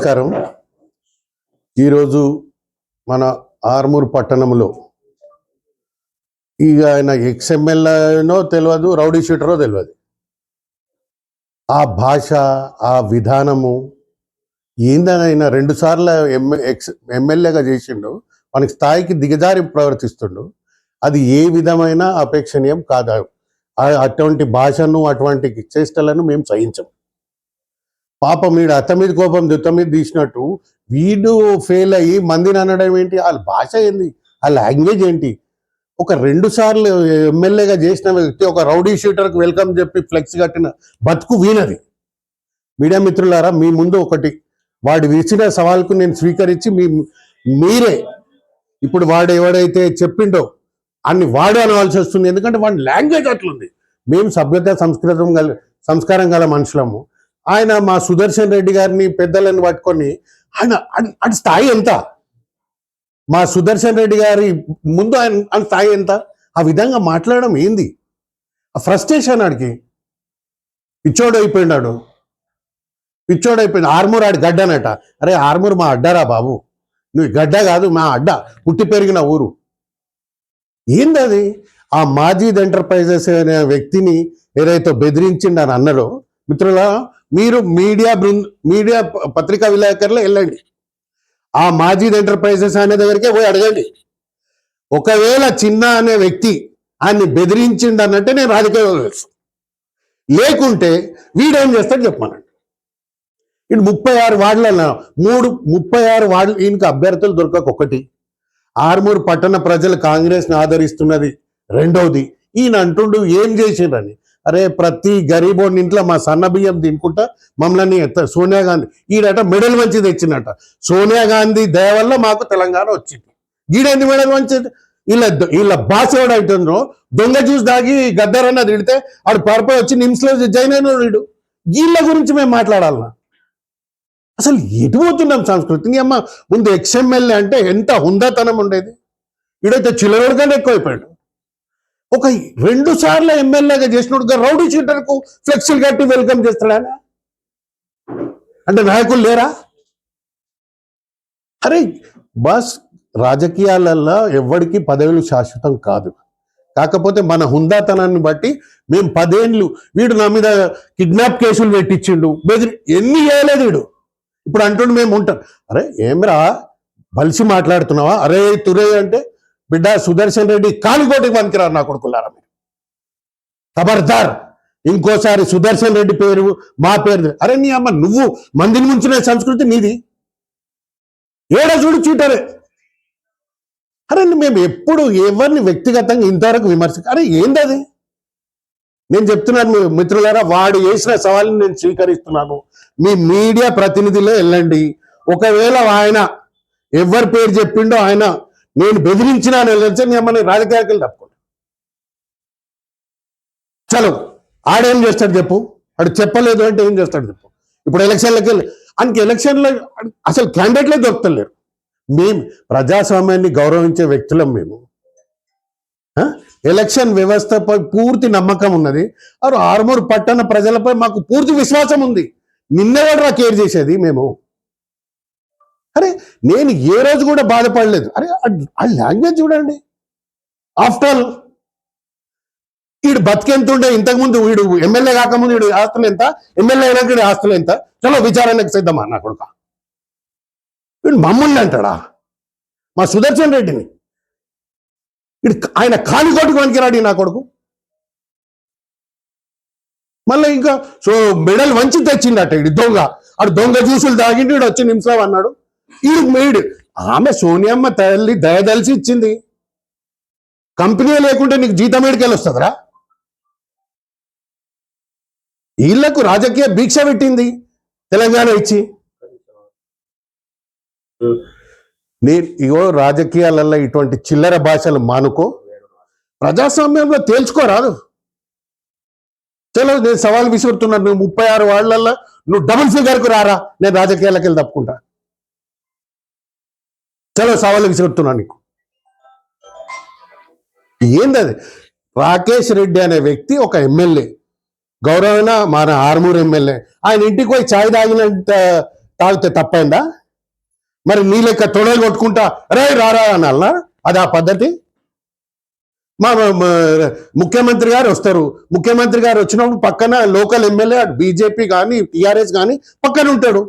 నమస్కారం. ఈరోజు మన ఆర్మూర్ పట్టణంలో ఇక ఆయన ఎక్స్ఎమ్మెల్యేనో తెలియదు, రౌడీ షీటరో తెలియదు. ఆ భాష, ఆ విధానము ఏందని ఆయన 2 సార్లు ఎమ్మెల్యేగా చేసిండు. మనకి స్థాయికి దిగజారి ప్రవర్తిస్తుండు. అది ఏ విధమైన అపేక్షణీయం కాదు. అటువంటి భాషను, అటువంటి చేష్టలను మేము సహించం. పాపం వీడు అత్త మీద కోపం దుత్త మీద తీసినట్టు వీడు ఫెయిల్ అయ్యి మందిని అనడం ఏంటి? వాళ్ళ భాష ఏంది? ఆ లాంగ్వేజ్ ఏంటి? ఒక 2 సార్లు ఎమ్మెల్యేగా చేసిన వ్యక్తి ఒక రౌడీ షీటర్కి వెల్కమ్ చెప్పి ఫ్లెక్స్ కట్టిన బతుకు వీనది. మీడియా మిత్రులారా, మీ ముందు ఒకటి వాడు విసిన సవాల్కు నేను స్వీకరించి మీరే ఇప్పుడు వాడు ఎవడైతే చెప్పిండో అన్ని వాడు అనవలసి వస్తుంది. ఎందుకంటే వాడి లాంగ్వేజ్ అట్లుంది. మేము సభ్యత సంస్కారం గల మనుషులము. ఆయన మా సుదర్శన్ రెడ్డి గారిని పెద్దలను పట్టుకొని ఆయన స్థాయి ఎంత? మా సుదర్శన్ రెడ్డి గారి ముందు ఆయన స్థాయి ఎంత? ఆ విధంగా మాట్లాడడం ఏంది? ఆ ఫ్రస్ట్రేషన్ ఆడికి పిచ్చోడైపోయినాడు. ఆర్మూర్ ఆడి గడ్డనట. అరే ఆర్మూర్ మా అడ్డారా బాబు, నువ్వు గడ్డ కాదు, మా అడ్డ, పుట్టి పెరిగిన ఊరు. ఏందది? ఆ మాజీద్ ఎంటర్ప్రైజెస్ అనే వ్యక్తిని ఏదైతే బెదిరించిండని అన్నారో మిత్రుల, మీరు మీడియా పత్రికా విలేకరులు వెళ్ళండి, ఆ మాజీద్ ఎంటర్ప్రైజెస్ అనే దగ్గరికే పోయి అడగండి. ఒకవేళ చిన్న అనే వ్యక్తి ఆయన్ని బెదిరించిండు అన్నట్టే నేను రాజకీయాలు తెలుసు. లేకుంటే వీడేం చేస్తాడు చెప్పమనండి. ఇటు 36 వార్డులలో 36 వార్డులు ఈయనకి అభ్యర్థులు దొరకక ఒకటి. ఆర్మూర్ పట్టణ ప్రజలు కాంగ్రెస్ని ఆదరిస్తున్నది రెండవది. ఈయన అంటుండు ఏం చేసిండ్రని. అరే ప్రతి గరీబోని ఇంట్లో మా సన్న బియ్యం తినుకుంటా మమ్మల్ని సోనియా గాంధీ ఈడట మెడల్ మంచి తెచ్చినట. సోనియా గాంధీ దయ వల్ల మాకు తెలంగాణ వచ్చింది. ఈడేంది మెడల్ మంచి? వీళ్ళ బాస్ ఎవడైతుందో దొంగ జ్యూస్ దాగి గద్దరన్న తిడితే ఆడు పరపై వచ్చి నిమ్స్లో జాయిన్ అయిన వీడు. వీళ్ళ గురించి మేము మాట్లాడాలన్నా? అసలు ఎటు పోతున్నాం సంస్కృతిని? అమ్మ ముందు ఎక్స్ఎమ్మెల్యే అంటే ఎంత హుందాతనం ఉండేది. వీడైతే చిల్లరోడు కంటే ఎక్కువైపోయాడు. ఒక 2 సార్లు ఎమ్మెల్యేగా చేసినట్టుగా రౌడీ షీటర్కు ఫ్లెక్సీలు కట్టి వెల్కమ్ చేస్తాడా? అంటే నాయకులు లేరా? అరే బస్ రాజకీయాలలో ఎవరికి పదవులు శాశ్వతం కాదు. కాకపోతే మన హుందాతనాన్ని బట్టి మేము 10 ఏళ్ళు వీడు నా మీద కిడ్నాప్ కేసులు పెట్టించిండు, ఎన్ని చేయలేదు వీడు. ఇప్పుడు అంటుండు మేము ఉంటాం. అరే ఏమిరా బలిసి మాట్లాడుతున్నావా? అరే తురే అంటే బిడ్డ సుదర్శన్ రెడ్డి కాలికోటికి పనికిరారు నా కొడుకులారా. మీరు ఖబర్దార్, ఇంకోసారి సుదర్శన్ రెడ్డి పేరు మా పేరు. అరే నీ అమ్మ, నువ్వు మందిని ముంచిన సంస్కృతి నీది. ఏడా చూడు చీటరే. అరే మేము ఎప్పుడు ఎవరిని వ్యక్తిగతంగా ఇంతవరకు అరే ఏందది? నేను చెప్తున్నాను మిత్రులారా, వాడు చేసిన సవాల్ని నేను స్వీకరిస్తున్నాను. మీ మీడియా ప్రతినిధులే వెళ్ళండి. ఒకవేళ ఆయన ఎవరి పేరు చెప్పిండో ఆయన నేను బెదిరించినా వెళ్ళని రాజకీయాలకు తప్పుకోండి. చలో ఆడేం చేస్తాడు చెప్పు. ఆడు చెప్పలేదు అంటే ఏం చేస్తాడు చెప్పు. ఇప్పుడు ఎలక్షన్లకి వెళ్ళి ఆయనకి ఎలక్షన్లో అసలు క్యాండిడేట్లే దొరుకుతలేరు. మేము ప్రజాస్వామ్యాన్ని గౌరవించే వ్యక్తులం. మేము ఎలక్షన్ వ్యవస్థపై పూర్తి నమ్మకం ఉన్నది. ఆర్మూర్ పట్టణ ప్రజలపై మాకు పూర్తి విశ్వాసం ఉంది. నిన్నెవడరా కేర్ చేసేది మేము? అరే నేను ఏ రోజు కూడా బాధపడలేదు. అరే ఆ లాంగ్వేజ్ చూడండి. ఆఫ్టర్ ఆల్ వీడు బతికెంతుండే ఇంతకుముందు, వీడు ఎమ్మెల్యే కాకముందు వీడు ఆస్తులు ఎంత, ఎమ్మెల్యే అయినాక వీడు ఆస్తులు ఎంత? చలో విచారణకు సిద్ధమా నా కొడుక? వీడు మమ్మల్ని అంటాడా? మా సుదర్శన్ రెడ్డిని ఆయన కాలికోటికి పనికిరాడు నా కొడుకు. మళ్ళీ ఇంకా మెడల్ వంచి తెచ్చిండట వీడు దొంగ. ఆడు దొంగ జ్యూసులు తాగిండి వీడు వచ్చి నిమిషం అన్నాడు. వీడు ఆమె సోనియమ్మ తల్లి దయదలిసి ఇచ్చింది. కంపెనీ లేకుంటే నీకు జీతం ఏడికెళ్ళి వస్తుందిరా? వీళ్లకు రాజకీయ భిక్ష పెట్టింది తెలంగాణ ఇచ్చి. ఇగో రాజకీయాలలో ఇటువంటి చిల్లర భాషలు మానుకో, ప్రజాస్వామ్యంలో తేల్చుకోరాదు. చలో నేను సవాల్ విసురుతున్నాను. నువ్వు 36 వార్డులలో నువ్వు డబుల్ ఫిగర్కు రారా, నేను రాజకీయాలకు వెళ్ళి తప్పుకుంటా. చలో సవాల్ విసురుతున్నా నీకు. ఏందది? రాకేష్ రెడ్డి అనే వ్యక్తి ఒక ఎమ్మెల్యే, గౌరవమైన మన ఆర్మూర్ ఎమ్మెల్యే. ఆయన ఇంటికి పోయి ఛాయ్ తాగినంత తాగితే తప్పైందా? మరి నీ లెక్క తొడలు కొట్టుకుంటా రే రారా అనాలనా? అది ఆ పద్ధతి? మా ముఖ్యమంత్రి గారు వస్తారు, ముఖ్యమంత్రి గారు వచ్చినప్పుడు పక్కన లోకల్ ఎమ్మెల్యే బీజేపీ కానీ టీఆర్ఎస్ కానీ పక్కన ఉంటాడు.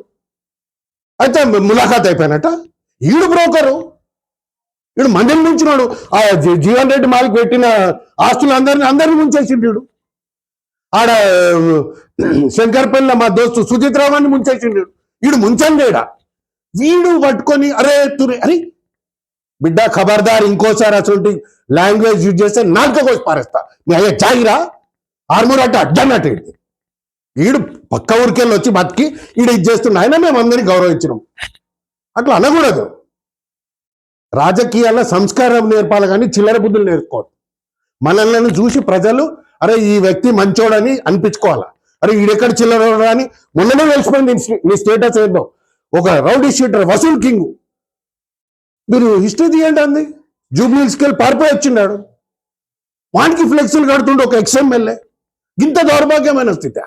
అయితే ములాఖాత్ అయిపోయినట్ట. ఈడు బ్రోకరు, ఈడు మందిని ముంచినాడు. ఆ జీవన్ రెడ్డి మాలికి పెట్టిన ఆస్తులు అందరిని ముంచేసిండు వీడు. ఆడ శంకర్పల్లిలో మా దోస్తు సుజిత్ రావాన్ని ముంచేసిండు వీడు. ముంచండేడా వీడు పట్టుకొని అరే తురే అరే బిడ్డ ఖబర్దార్, ఇంకోసారి అసలు లాంగ్వేజ్ యూజ్ చేస్తే నాలుక కోసి పారేస్తా. మీ అయ్యా చాయిరా ఆర్మూర్ అంటే అడ్డన్నట్టు వీడికి. వీడు పక్క ఊరికెళ్ళి వచ్చి బతికి వీడు ఇది చేస్తున్నా. అయినా మేము అందరినీ గౌరవించినాం. అట్లా అనకూడదు. రాజకీయాల్లో సంస్కారం నేర్పాలి కానీ చిల్లర బుద్ధులు నేర్చుకోవద్దు. మనల్ని చూసి ప్రజలు అరే ఈ వ్యక్తి మంచోడని అనిపించుకోవాలా. అరే వీడెక్కడ చిల్లర అని మొన్ననే తెలిసిపోయింది నీ స్టేటస్ ఏందో. ఒక రౌడీ షీటర్ వసూల్ కింగ్. మీరు హిస్టరీ తీయండి అంది. జూబ్లీహిల్స్కి వెళ్ళి పారిపోయి వచ్చిన్నాడు. వానికి ఫ్లెక్సీలు కడుతుండే ఒక ఎక్స్ఎమ్మెల్యే. ఇంత దౌర్భాగ్యమైన స్థితి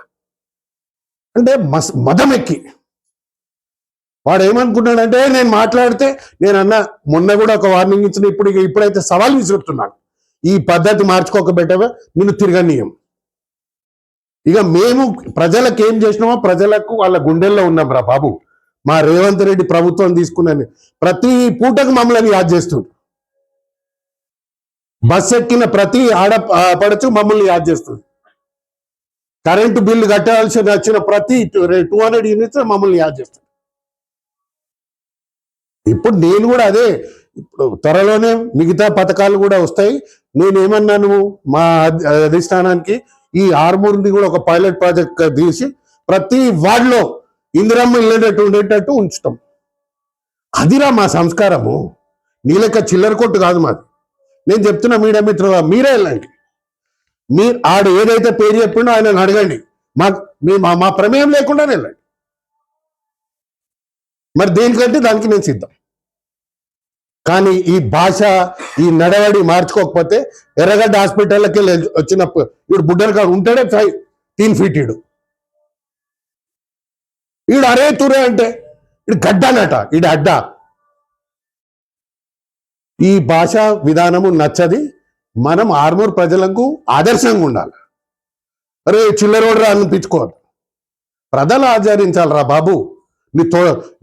అంటే మదం ఎక్కి వాడు ఏమనుకున్నాడంటే నేను మాట్లాడితే నేనన్నా మొన్న కూడా ఒక వార్నింగ్ ఇచ్చిన, ఇప్పుడైతే సవాల్ విసురుతున్నాను. ఈ పద్ధతి మార్చుకోకబెట్టవా నిన్ను తిరగనీయం. ఇక మేము ప్రజలకు ఏం చేసినామో ప్రజలకు వాళ్ళ గుండెల్లో ఉన్నాం రా బాబు. మా రేవంత్ రెడ్డి ప్రభుత్వం తీసుకున్నాను ప్రతి పూటకు మమ్మల్ని యాద్ చేస్తుంది. బస్ ఎక్కిన ప్రతి ఆడపడచ్చు మమ్మల్ని యాద్ చేస్తుంది. కరెంటు బిల్లు కట్టాల్సి వచ్చిన ప్రతి 200 యూనిట్స్ మమ్మల్ని యాద్ చేస్తుంది. ఇప్పుడు నేను కూడా అదే, ఇప్పుడు త్వరలోనే మిగతా పథకాలు కూడా వస్తాయి. నేనేమన్నాను మా అధిష్టానానికి, ఈ ఆర్మూర్ని కూడా ఒక పైలట్ ప్రాజెక్ట్ తీసి ప్రతి వార్డులో ఇందిరమ్మ ఉండేటట్టు ఉంచుతాం. అదిరా మా సంస్కారము. నీ లెక్క చిల్లర కొట్టు కాదు మాది. నేను చెప్తున్నా మీడియా మిత్రులు, మీరే వెళ్ళండి. మీరు ఆడు ఏదైతే పేరు చెప్పిండో ఆయన అడగండి. మా ప్రమేయం లేకుండా వెళ్ళండి. మరి దేనికంటే దానికి నేను సిద్ధం. కానీ ఈ భాష, ఈ నడవడి మార్చుకోకపోతే ఎర్రగడ్డ హాస్పిటల్కి వచ్చినప్పుడు వీడు బుడ్డలు కాదు ఉంటాడే 3 feet వీడు అరే తురే అంటే వీడు గడ్డనట, వీడు అడ్డ. ఈ భాషా విధానము నచ్చది. మనం ఆర్మూర్ ప్రజలకు ఆదర్శంగా ఉండాలి. అరే చిల్లరోడ్రా అనిపించుకోవద్దు. ప్రజలు ఆచరించాలరా బాబు.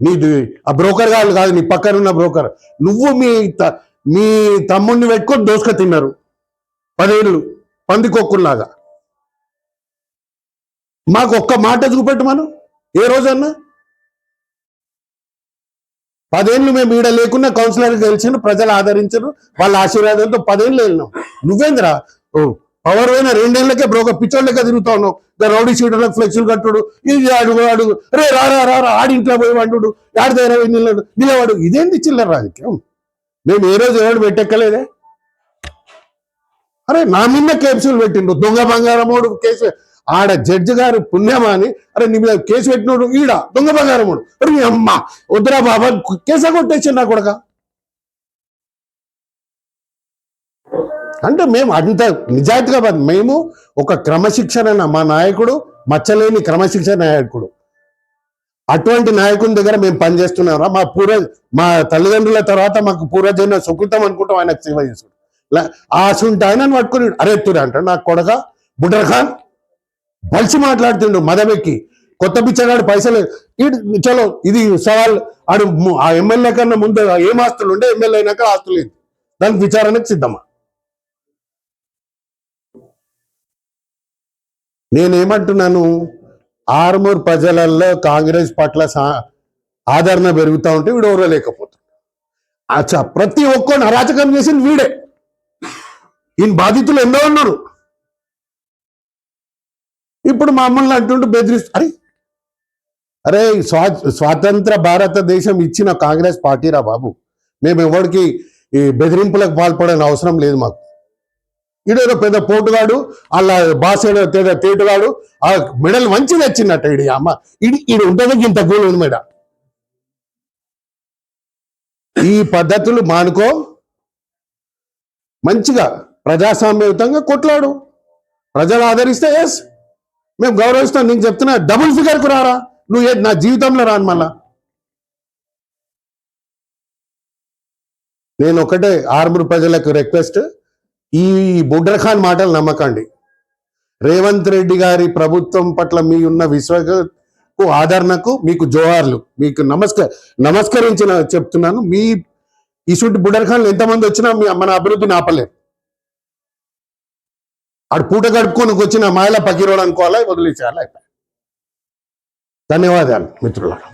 నీది ఆ బ్రోకర్ కాదు, నీ పక్కన ఉన్న బ్రోకర్. నువ్వు మీ తమ్ముడిని పెట్టుకొని దోసుక తిన్నారు 10 ఏళ్ళు పందికొక్కుల్లాగా. మాకు ఒక్క మాట చూపెట్టు మనం ఏ రోజన్నా. 10 ఏళ్ళు మేము ఈడ లేకున్నా కౌన్సిలర్ గెలిచిన, ప్రజలు ఆదరించరు, వాళ్ళ ఆశీర్వాదంతో 10 ఏళ్ళు వెళ్ళినాం. నువ్వేంద్రా పవర్ పోయిన 2 ఏళ్ళకే బ్రోకర్ పిచ్చోళ్ళ లెక్క తిరుగుతా ఉన్నావు. రౌడీ షీటర్లకు ఫ్లెక్సీలు కట్టుడు, ఇది అడుగు రే రా ఆడింట్లో పోయి వండు, ఆడి దగ్గర నిలబడు. ఇదేంటి చిల్లర రాజకీయం? మేము ఏ రోజు ఎవడు పెట్టెక్కలేదే. అరే నా మీద కేసులు పెట్టిండు. దొంగ బంగారమోడు కేసు. ఆడ జడ్జి గారు పుణ్యమా అని అరే నీ మీద కేసు పెట్టినోడు ఈడ దొంగ బంగారమోడు. అరే అమ్మ వద్దురా బాబా కేసా కొట్టేసి నా కొడక. అంటే మేము అంత నిజాయితీగా మేము ఒక క్రమశిక్షణ, మా నాయకుడు మచ్చలేని క్రమశిక్షణ నాయకుడు. అటువంటి నాయకుని దగ్గర మేము పనిచేస్తున్నారా. మా తల్లిదండ్రుల తర్వాత మాకు పూర్వజన్మ సుకృతం అనుకుంటాం ఆయనకు సేవ చేసుకుంటాం. ఆశుంటే ఆయనను పట్టుకుని అరే ఎత్తురే అంటాడు. నాకు కొడక బుడ్డర్ ఖాన్ బలిసి మాట్లాడుతుండు మదమెక్కి. కొత్త పిచ్చగాడు పైసలు చలో ఇది సవాల్. ఆడు ఆ ఎమ్మెల్యే కన్నా ముందు ఏం ఆస్తులు ఉండే, ఎమ్మెల్యే అయినాక ఆస్తులు లేదు. దానికి విచారణకు సిద్ధమా? నేనేమంటున్నాను, ఆర్మూర్ ప్రజలలో కాంగ్రెస్ పట్ల ఆదరణ పెరుగుతూ ఉంటే వీడు ఎవరో లేకపోతాడు. అచ్చా ప్రతి ఒక్కరిని అరాచకం చేసింది వీడే. ఈయన బాధితులు ఎన్నో ఉన్నారు. ఇప్పుడు మమ్మల్ని అంటుంటూ బెదిరిస్తారు. అరే స్వాతంత్ర భారతదేశం ఇచ్చిన కాంగ్రెస్ పార్టీరా బాబు. మేము ఎవరికి ఈ బెదిరింపులకు పాల్పడని అవసరం లేదు మాకు. ఈడేదో పెద్ద పోటుగాడు, వాళ్ళ బాస్ ఏదో తేటుగాడు ఆ మెడల్ మంచి తెచ్చినట్టు ఈడి అమ్మ ఈడు ఉంటుంది ఇంత గోలు ఉంది మేడ. ఈ పద్ధతులు మానుకో, మంచిగా ప్రజాస్వామ్యయుతంగా కొట్లాడు. ప్రజలు ఆదరిస్తే ఎస్ మేము గౌరవిస్తాం. నేను చెప్తున్నా డబుల్ ఫిగర్కు రారా నువ్వు, నా జీవితంలో రాను మళ్ళా. నేను ఒకటే ఆర్మూర్ ప్రజలకు రిక్వెస్ట్, ఈ బుడ్ర ఖాన్ మాటలు నమ్మకండి. రేవంత్ రెడ్డి గారి ప్రభుత్వం పట్ల మీ ఉన్న విశ్వాసకు ఆదరణకు మీకు జోహార్లు, మీకు నమస్కరించిన చెప్తున్నాను. మీ ఇసుంటి బుడ్ర ఖాన్లు ఎంతమంది వచ్చినా మన అభివృద్ధిని ఆపలేరు. ఆడు పూట గడుపుకొని వచ్చిన మాయల పకీరోడు అనుకోవాలా, వదిలేసేయాలా. ధన్యవాదాలు మిత్రులారా.